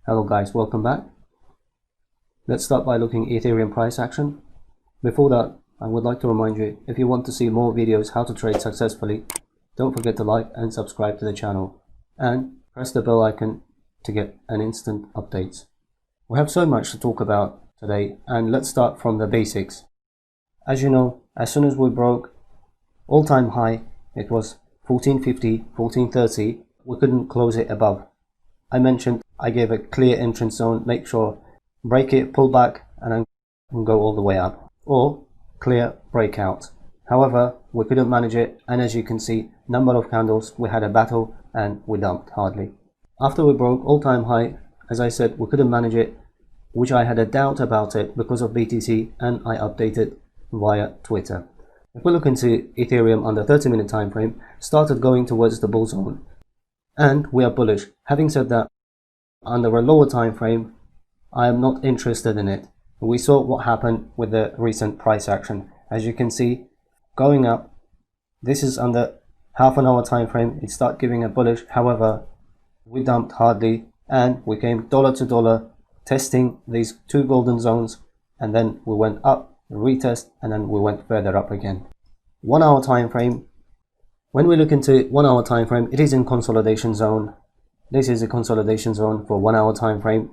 Hello guys, welcome back. Let's start by looking at Ethereum price action. Before that, I would like to remind you, if you want to see more videos how to trade successfully, don't forget to like and subscribe to the channel and press the bell icon to get an instant updates. We have so much to talk about today, and let's start from the basics. As you know, as soon as we broke all-time high, it was 1450, 1430, we couldn't close it above. I mentioned I gave a clear entrance zone, make sure break it, pull back and then go all the way up, or clear breakout. However, we couldn't manage it, and as you can see, number of candles, we had a battle and we dumped hardly. After we broke all-time high, as I said, we couldn't manage it, which I had a doubt about it because of BTC, and I updated via Twitter. If we look into Ethereum on the 30-minute time frame, started going towards the bull zone, and we are bullish. Having said that, under a lower time frame, I am not interested in it. We saw what happened with the recent price action. As you can see, going up, this is under half an hour time frame, it started giving a bullish. However, we dumped hardly and we came dollar to dollar, testing these two golden zones, and then we went up, retest, and then we went further up again. 1 hour time frame. When we look into 1 hour time frame, it is in consolidation zone. This is a consolidation zone for 1 hour time frame.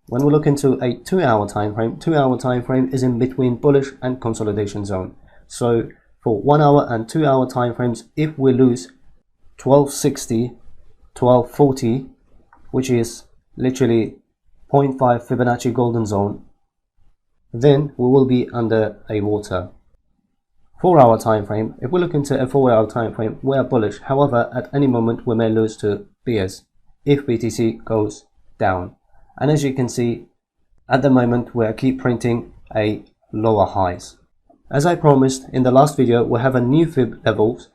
When we look into a 2 hour time frame, 2 hour time frame is in between bullish and consolidation zone. So for 1 hour and 2 hour time frames, if we lose 1260, 1240, which is literally 0.5 Fibonacci golden zone, then we will be under a water. 4 hour time frame, if we look into a 4 hour time frame, we are bullish. However, at any moment we may lose to bears if BTC goes down. And as you can see, at the moment we are keep printing a lower highs. As I promised in the last video, we have a new fib levels,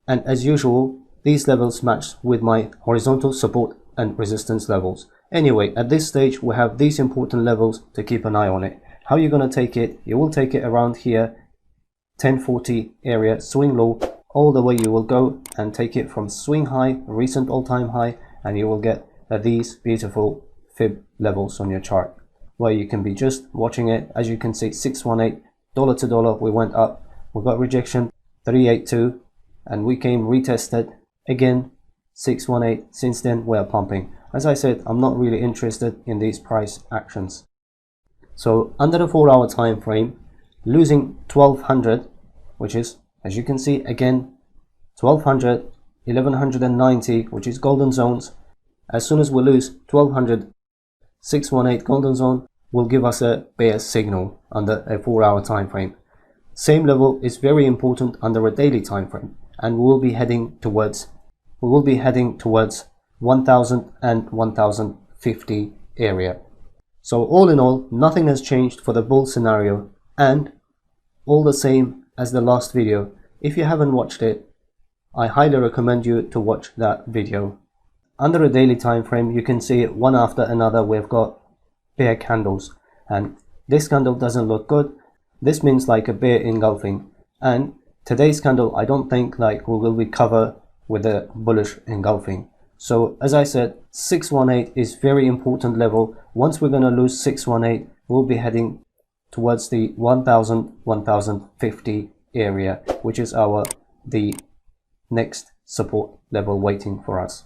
and as usual, these levels match with my horizontal support and resistance levels. Anyway, at this stage we have these important levels to keep an eye on it. How you're going to take it? You will take it around here, 1040 area, swing low, all the way you will go and take it from swing high, recent all-time high, and you will get these beautiful fib levels on your chart, where you can be just watching it. As you can see, 618, dollar to dollar, we went up, we got rejection, 382, and we came retested again, 618. Since then we are pumping. As I said, I'm not really interested in these price actions. So under the 4 hour time frame, losing 1200, which is, as you can see, again 1200, 1190, which is golden zones. As soon as we lose 1200, 618 golden zone will give us a bear signal under a 4 hour time frame. Same level is very important under a daily time frame, and we will be heading towards 1000 and 1050 area. So all in all, nothing has changed for the bull scenario, and all the same as the last video. If you haven't watched it, I highly recommend you to watch that video. Under a daily time frame, you can see it one after another. We've got bear candles, and this candle doesn't look good. This means like a bear engulfing, and today's candle, I don't think like we will recover with a bullish engulfing. So as I said, 618 is very important level. Once we're going to lose 618, we'll be heading towards the 1000, 1050 area, which is the next support level waiting for us.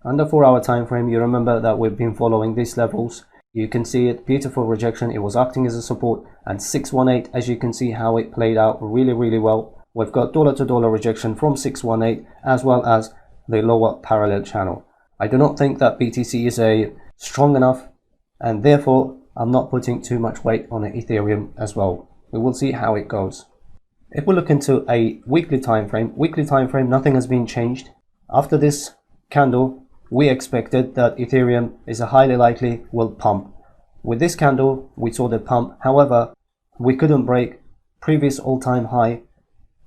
Under 4 hour time frame, you remember that we've been following these levels. You can see it, beautiful rejection, it was acting as a support, and 618, as you can see how it played out really well. We've got dollar to dollar rejection from 618, as well as the lower parallel channel. I do not think that BTC is a strong enough, and therefore I'm not putting too much weight on Ethereum as well. We will see how it goes. If we look into a weekly time frame, nothing has been changed. After this candle, we expected that Ethereum is a highly likely will pump. With this candle, we saw the pump. However, we couldn't break previous all-time high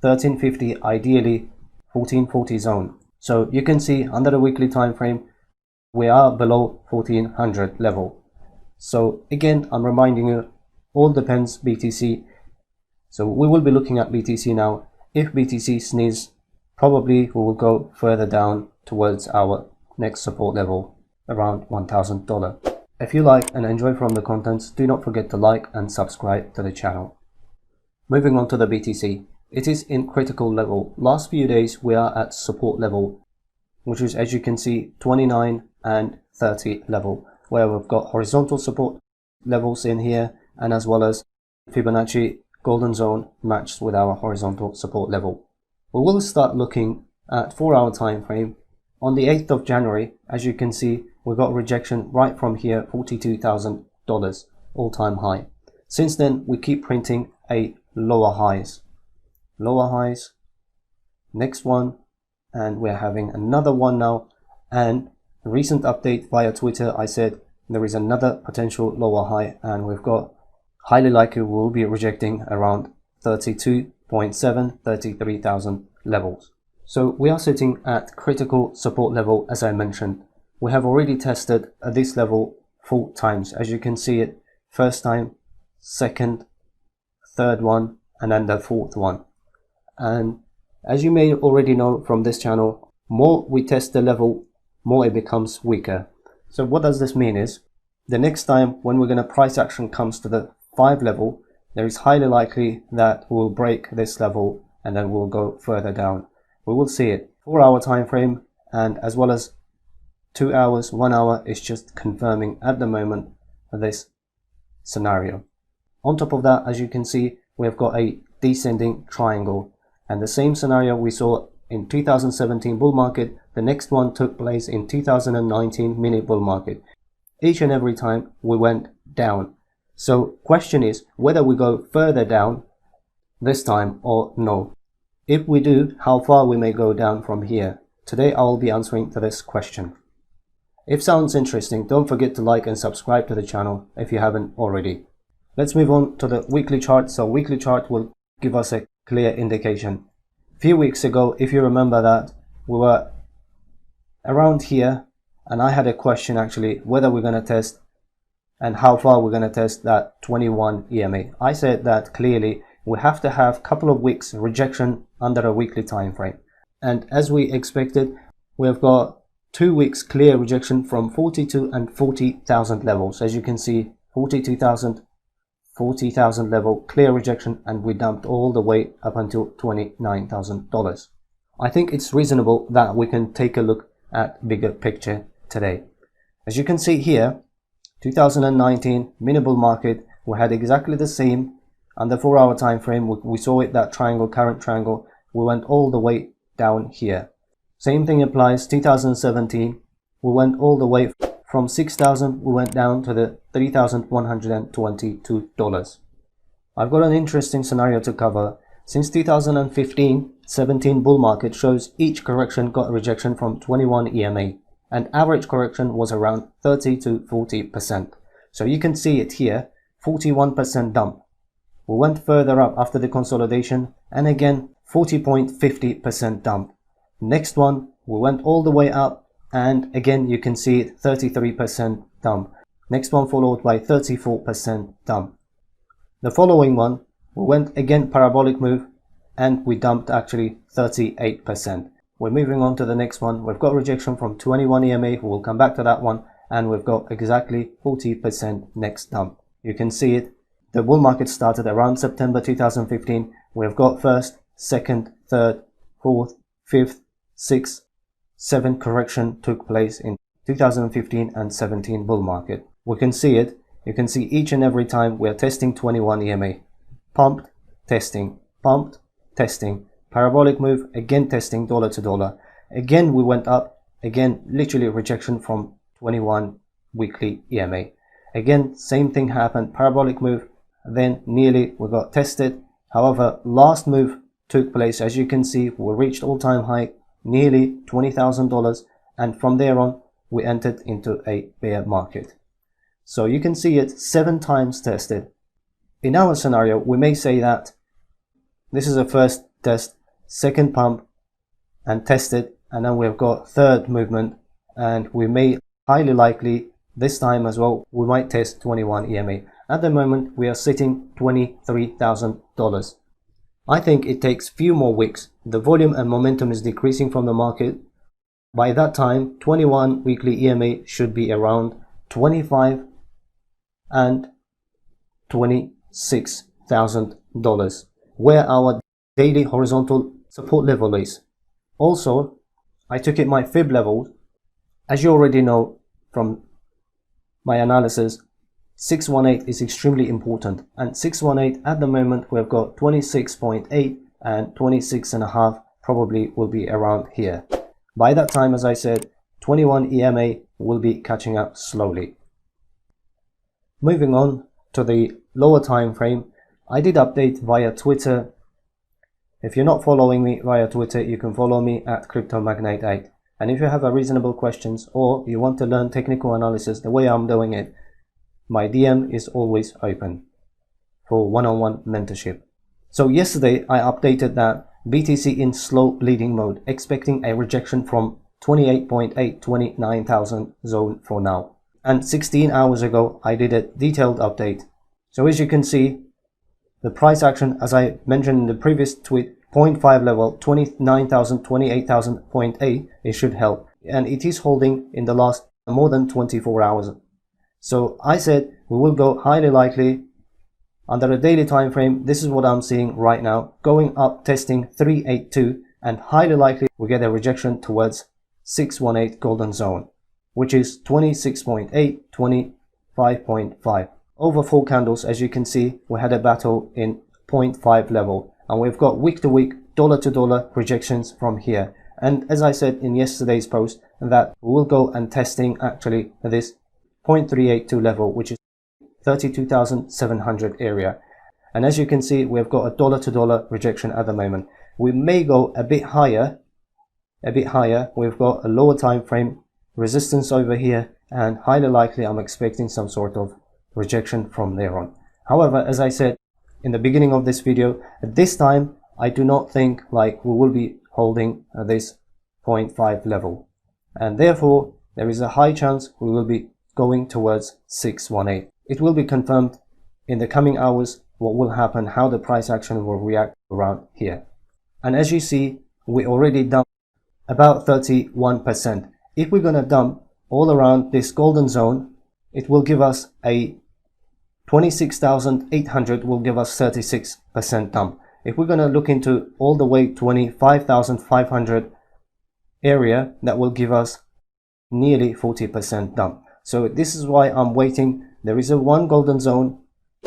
1350, ideally 1440 zone. So you can see under the weekly time frame, we are below 1400 level. So again, I'm reminding you, all depends BTC. So we will be looking at BTC now. If BTC sneezes, probably we will go further down towards our next support level. around $1,000. If you like and enjoy from the contents, do not forget to like and subscribe to the channel. Moving on to the BTC, it is in critical level. Last few days we are at support level, which is, as you can see, 29 and 30 level, where we've got horizontal support levels in here, and as well as Fibonacci golden zone matched with our horizontal support level. We will start looking at 4-hour time frame. On the 8th of January, as you can see, we got rejection right from here, $42,000 all-time high. Since then, we keep printing a lower highs, next one, and we're having another one now. And a recent update via Twitter, I said there is another potential lower high, and we've got highly likely we will be rejecting around 33,000 levels. So we are sitting at critical support level. As I mentioned, we have already tested this level 4 times. As you can see it, first time, second, third one, and then the 4th one. And as you may already know from this channel, more we test the level, more it becomes weaker. So what does this mean is, the next time when we're going to price action comes to the 5 level, there is highly likely that we'll break this level and then we'll go further down. We will see it 4-hour time frame, and as well as 2 hours, 1 hour is just confirming at the moment this scenario. On top of that, as you can see, we have got a descending triangle, and the same scenario we saw in 2017 bull market, the next one took place in 2019 mini bull market. Each and every time we went down. So question is whether we go further down this time or no. If we do, how far we may go down from here. Today I will be answering to this question. If sounds interesting, don't forget to like and subscribe to the channel if you haven't already. Let's move on to the weekly chart. So weekly chart will give us a clear indication. A few weeks ago, if you remember that, we were around here, and I had a question actually whether we're going to test and how far we're going to test that 21 EMA. I said that clearly we have to have a couple of weeks rejection under a weekly time frame, and as we expected, we have got 2 weeks clear rejection from 42 and 40,000 levels. As you can see, 42,000, 40,000 level clear rejection, and we dumped all the way up until $29,000. I think it's reasonable that we can take a look at bigger picture today. As you can see here, 2019 mini bull market, we had exactly the same on the 4-hour time frame. We saw it, that triangle, current triangle, we went all the way down here. Same thing applies 2017, we went all the way from 6,000, we went down to the $3,122. I've got an interesting scenario to cover. Since 2015-17 bull market shows each correction got a rejection from 21 EMA, and average correction was around 30 to 40%. So you can see it here, 41% dump. We went further up after the consolidation, and again 40.50% dump. Next one, we went all the way up, and again you can see it, 33% dump. Next one followed by 34% dump. The following one, we went again parabolic move, and we dumped actually 38%. We're moving on to the next one. We've got rejection from 21 EMA, we'll come back to that one, and we've got exactly 40% next dump. You can see it. The bull market started around September 2015. We've got first, second, third, fourth, fifth, sixth, 7 correction took place in 2015 and 17 bull market. We can see it. You can see each and every time we are testing 21 EMA. Pumped, testing, pumped, testing. Parabolic move, again testing dollar to dollar. Again we went up, again literally rejection from 21 weekly EMA. Again same thing happened, parabolic move, then nearly we got tested. However, last move took place. As you can see, we reached all-time high, nearly $20,000, and from there on we entered into a bear market. So you can see it 7 times tested. In our scenario, we may say that this is a first test, second pump and tested, and then we've got third movement, and we may highly likely this time as well we might test 21 EMA. At the moment we are sitting $23,000. I think it takes few more weeks. The volume and momentum is decreasing from the market. By that time, 21 weekly EMA should be around 25 and $26,000, where our daily horizontal support level is. Also, I took it my fib level. As you already know from my analysis, 618 is extremely important, and 618 at the moment we've got 26.8 and 26.5 probably will be around here. By that time, as I said, 21 EMA will be catching up slowly. Moving on to the lower time frame, I did update via Twitter. If you're not following me via Twitter, you can follow me at CryptoMagnate8. And if you have a reasonable questions or you want to learn technical analysis the way I'm doing it, my DM is always open for one-on-one mentorship. So yesterday I updated that BTC in slow bleeding mode, expecting a rejection from 28.8 29,000 zone for now. And 16 hours ago I did a detailed update. So as you can see, the price action, as I mentioned in the previous tweet, 0.5 level, 29,000, 28,000, 0.8, it should help. And it is holding in the last more than 24 hours. So I said we will go highly likely under a daily time frame. This is what I'm seeing right now, going up, testing 382, and highly likely we get a rejection towards 618 golden zone, which is 26.8, 25.5. Over 4 candles, as you can see, we had a battle in 0.5 level, and we've got week to week, dollar to dollar rejections from here. And as I said in yesterday's post, that we will go and testing actually this 0.382 level, which is 32,700 area. And as you can see, we've got a dollar to dollar rejection at the moment. We may go a bit higher. We've got a lower time frame resistance over here, and highly likely I'm expecting some sort of rejection from there on. However, as I said in the beginning of this video, at this time I do not think like we will be holding this 0.5 level, and therefore there is a high chance we will be going towards 618. It will be confirmed in the coming hours what will happen, how the price action will react around here. And as you see, we already dumped about 31%. If we're gonna dump all around this golden zone, it will give us a 26,800 will give us 36% dump. If we're going to look into all the way 25,500 area, that will give us nearly 40% dump. So this is why I'm waiting. There is a one golden zone,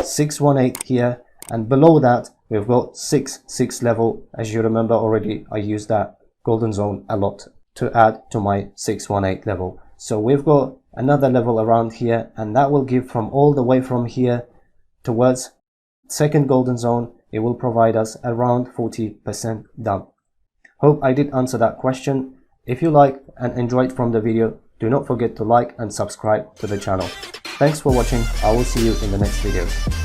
618 here, and below that we've got 6 level. As you remember already, I used that golden zone a lot to add to my 618 level. So we've got another level around here, and that will give from all the way from here towards second golden zone. It will provide us around 40% dump. Hope I did answer that question. If you liked and enjoyed from the video, do not forget to like and subscribe to the channel. Thanks for watching. I will see you in the next video.